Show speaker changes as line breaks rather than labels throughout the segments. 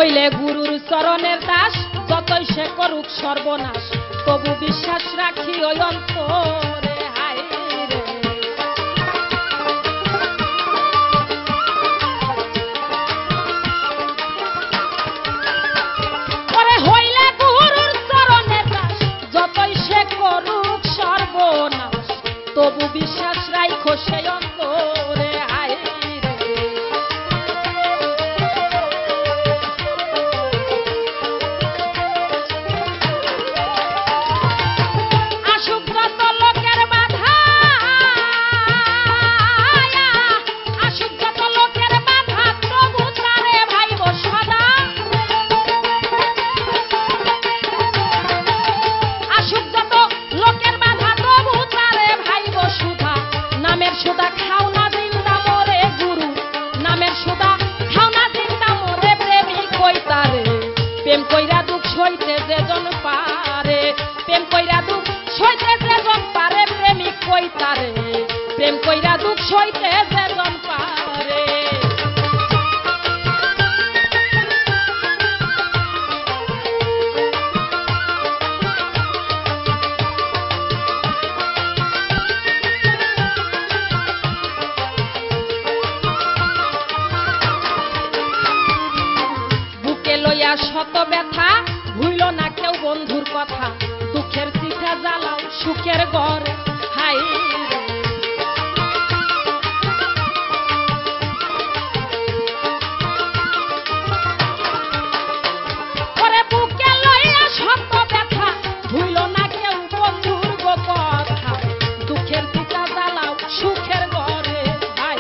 হইলে গুরুর চরণের দাস, যতই সে করুক সর্বনাশ, তবু বিশ্বাস রাখি ওই অন্তরে। হায় রে ওরে হইলে গুরুর চরণের দাস, যতই সে করুক সর্বনাশ, তবু বিশ্বাস রাখো সেই অন্তরে। হায় প্রেম কইরা দুঃখ সইতে যেজন পারে, প্রেম কইরা দুঃখ সইতে যেজন পারে, প্রেমিক কইতারে প্রেম কইরা দুঃখ সইতে যেজন পারে। শত ব্যথা ভুইল না কেউ বন্ধুর কথা, দুঃখের চিঠা জ্বালাও সুখের ঘরে। হাই ওরে বুকে লইয়া শত ব্যথা ভুইল না কেউ বন্ধুর কথা, দুঃখের চিঠা জ্বালাও সুখের ঘরে। হাই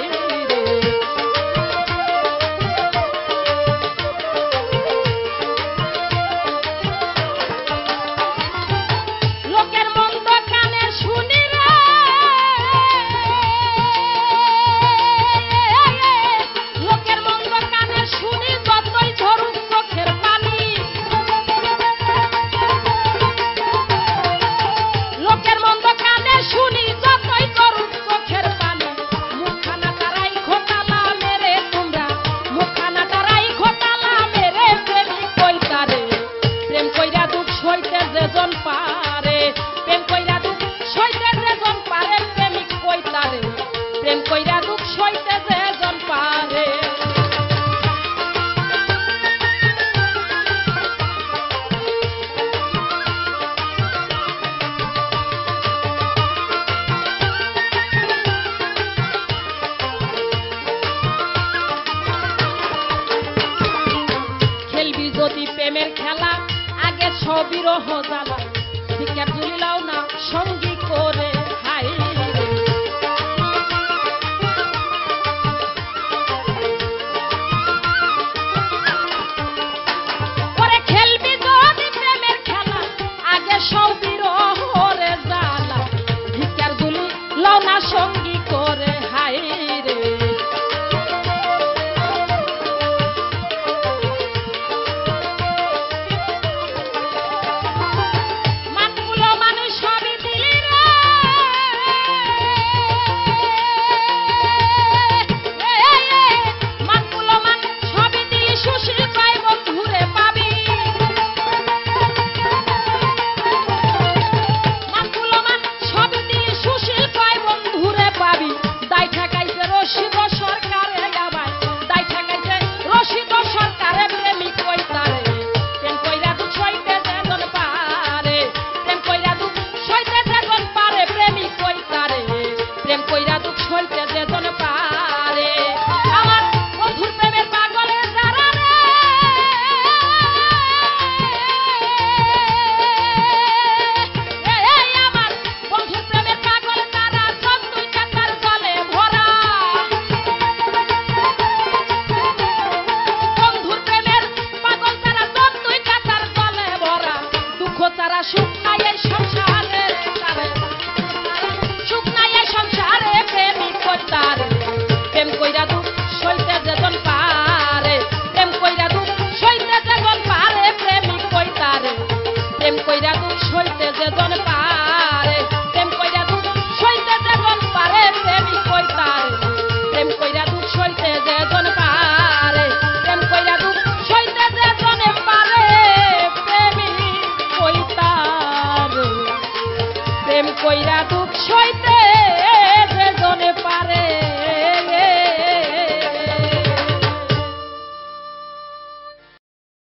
প্রেম কইরা দুঃখ সইতে যেজন পারে। খেলবি যদি প্রেমের খেলা, আগে সবিরহ জ্বালা, ভিক্ষার জুলিলাও না সঙ্গী করে। হায় সঙ্গী করে। হায় রে মানগুলো মানুষ সবই দিলি রে, মানগুলো মানুষ সবই দিলি, সুশীল পাই বন্ধুরে পাবি। মানগুলো মানুষ সবই দিলি, সুশীল পাই বন্ধুরে পাবি। দাই ঠেকাইছে রশিদ সরকারে গাবাই, দাই ঠেকাইছে রশিদ সরকারে প্রেমিক কইতারে প্রেম কইরা দুঃখ সইতে যেজন পারে, প্রেম কইরা দুঃখ সইতে যেজন পারে, প্রেমিক কইতারে প্রেম কইরা দুঃখ সইতে যেজন পারে। আমার বন্ধুর প্রেমের পাগলে যারা রে, আমার বন্ধুর প্রেমের পাগল তারা চন্দুই কাতার জলে ভরা, বন্ধুর প্রেমের পাগল তারা চন্দুই কাতার জলে ভরা, দুঃখ তারা সুখ